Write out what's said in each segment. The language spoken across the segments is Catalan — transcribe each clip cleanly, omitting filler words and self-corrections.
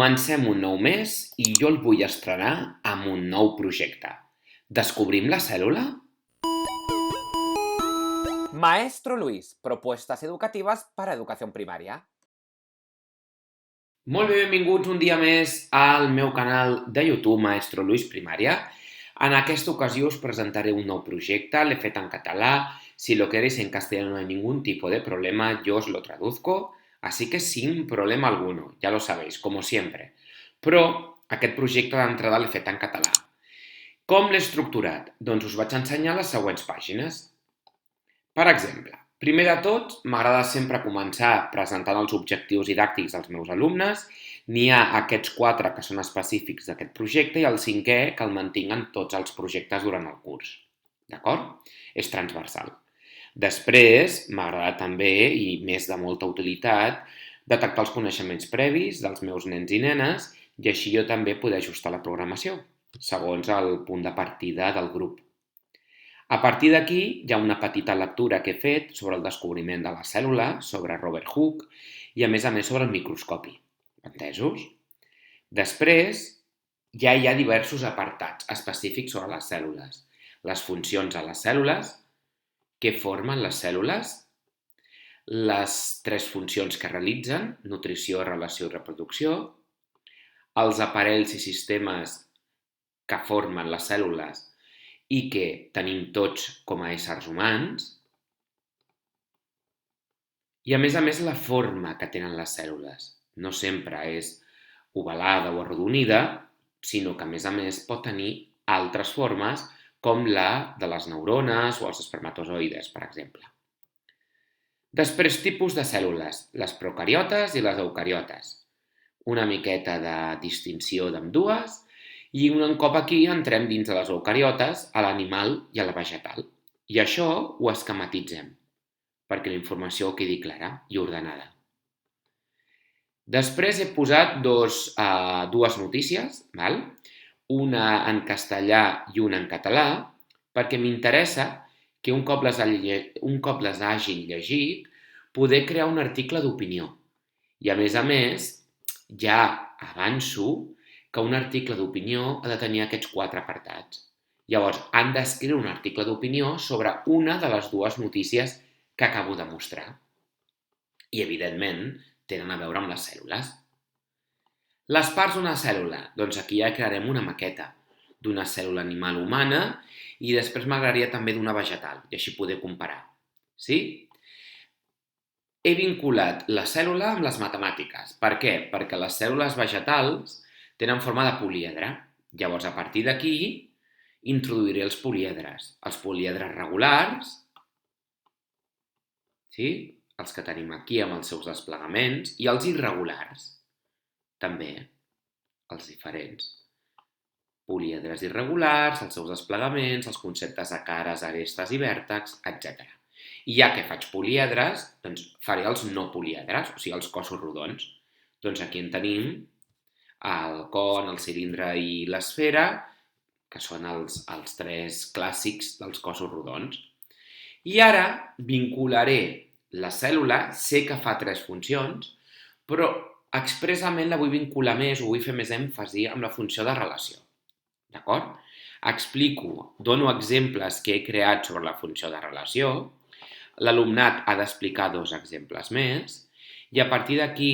Comencem un nou mes i jo el vull estrenar amb un nou projecte. Descobrim la cèl·lula? Maestro Luis, propuestas educativas para educación primaria. Molt bé, benvinguts un dia més al meu canal de YouTube, Maestro Luis Primaria. En aquesta ocasió us presentaré un nou projecte, l'he fet en català. Si lo queréis en castellano no hay ningún tipo de problema, yo os lo traduzco, así que sin problema alguno, ya lo sabéis, como siempre. Però aquest projecte d'entrada l'he fet en català. Com l'he estructurat? Doncs us vaig ensenyar les següents pàgines. Per exemple, primer de tot, m'agrada sempre començar presentant els objectius didàctics dels meus alumnes. N'hi ha aquests 4 que són específics d'aquest projecte i el 5è que el mantinc en tots els projectes durant el curs. D'acord? És transversal. Després, m'agrada també, i més de molta utilitat, detectar els coneixements previs dels meus nens i nenes i així jo també poder ajustar la programació, segons el punt de partida del grup. A partir d'aquí hi ha una petita lectura que he fet sobre el descobriment de la cèl·lula, sobre Robert Hooke i a més sobre el microscopi. Entesos? Després ja hi ha diversos apartats específics sobre les cèl·lules, les funcions a les cèl·lules, què formen les cèl·lules, les 3 funcions que realitzen, nutrició, relació i reproducció, els aparells i sistemes que formen les cèl·lules i que tenim tots com a éssers humans, i a més la forma que tenen les cèl·lules. No sempre és ovalada o arrodonida, sinó que a més pot tenir altres formes com la de les neurones o els espermatozoides, per exemple. Després, tipus de cèl·lules, les procariotes i les eucariotes. Una miqueta de distinció d'ambdues i un cop aquí entrem dins de les eucariotes, a l'animal i a la vegetal. I això ho esquematitzem, perquè la informació quedi clara i ordenada. Després he posat dues notícies, una en castellà i una en català, perquè m'interessa que un cop les hagin llegit, poder crear un article d'opinió. I a més, ja avanço que un article d'opinió ha de tenir aquests 4 apartats. Llavors, han d'escriure un article d'opinió sobre una de les 2 notícies que acabo de mostrar. I, evidentment, tenen a veure amb les cèl·lules. Les parts d'una cèl·lula. Doncs aquí ja crearem una maqueta d'una cèl·lula animal humana i després m'agradaria també d'una vegetal, i així poder comparar. Sí? He vinculat la cèl·lula amb les matemàtiques. Per què? Perquè les cèl·lules vegetals tenen forma de poliedre. Llavors, a partir d'aquí, introduiré els poliedres. Els poliedres regulars, sí? Els que tenim aquí amb els seus desplegaments, i els irregulars, també, els diferents. Políedres irregulars, els seus desplegaments, els conceptes de cares, arestes i vèrtexs, etc. I ja que faig poliedres, doncs faré els no poliedres, o sigui, els cossos rodons. Doncs aquí en tenim el con, el cilindre i l'esfera, que són els 3 clàssics dels cossos rodons. I ara vincularé la cèl·lula, sé que fa 3 funcions, però expressament la vull vincular més, o vull fer més èmfasi amb la funció de relació. D'acord? Explico, dono exemples que he creat sobre la funció de relació, l'alumnat ha d'explicar 2 exemples més, i a partir d'aquí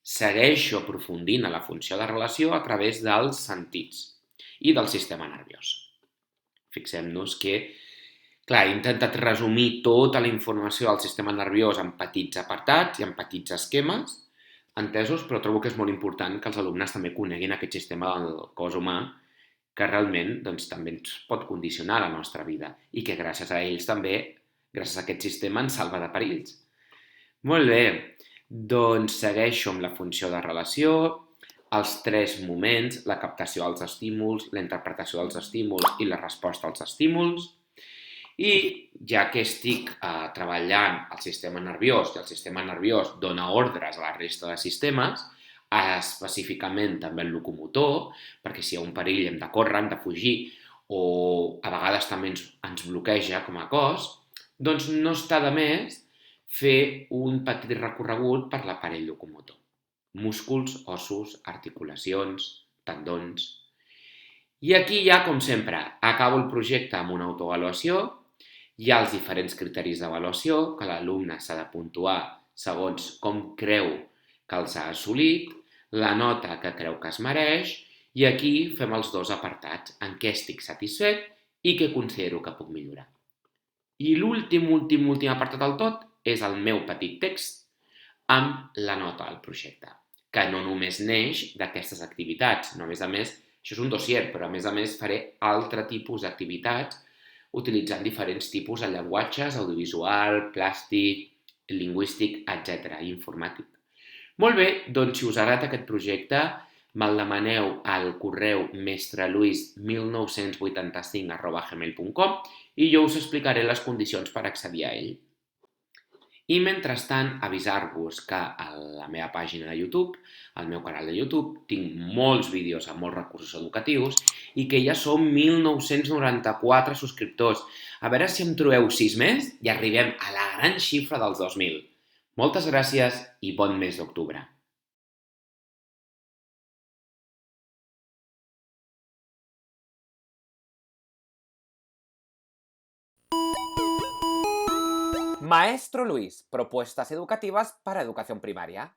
segueixo aprofundint a la funció de relació a través dels sentits i del sistema nerviós. Fixem-nos que, clar, he intentat resumir tota la informació del sistema nerviós en petits apartats i en petits esquemes, entesos, però trobo que és molt important que els alumnes també coneguin aquest sistema del cos humà que realment també ens pot condicionar la nostra vida i que gràcies a ells també, gràcies a aquest sistema, ens salva de perills. Molt bé, doncs segueixo amb la funció de relació, els 3 moments, la captació dels estímuls, la interpretació dels estímuls i la resposta als estímuls. I ja que estic treballant el sistema nerviós i el sistema nerviós dona ordres a la resta de sistemes, específicament també el locomotor, perquè si hi ha un perill hem de córrer, hem de fugir, o a vegades també ens bloqueja com a cos, doncs no està de més fer un petit recorregut per l'aparell locomotor. músculs, ossos, articulacions, tendons. I aquí ja, com sempre, acabo el projecte amb una autoavaluació. Hi ha els diferents criteris d'avaluació que l'alumne s'ha de puntuar segons com creu que els ha assolit, la nota que creu que es mereix, i aquí fem els dos apartats, en què estic satisfet i què considero que puc millorar. I l'últim apartat del tot és el meu petit text amb la nota del projecte, que no només neix d'aquestes activitats, no, a més, això és un dossier, però a més faré altre tipus d'activitats utilitzant diferents tipus de llenguatges, audiovisual, plàstic, lingüístic, etc., i informàtic. Molt bé, doncs si us agrada aquest projecte, me'l demaneu al correu mestreluis1985@gmail.com i jo us explicaré les condicions per accedir a ell. I mentrestant, avisar-vos que a la meva pàgina de YouTube, al meu canal de YouTube, tinc molts vídeos amb molts recursos educatius i que ja som 1.994 subscriptors. A veure si em trobeu 6 més i arribem a la gran xifra dels 2.000. Moltes gràcies i bon mes d'octubre. Maestro Luis, propuestas educativas para educación primaria.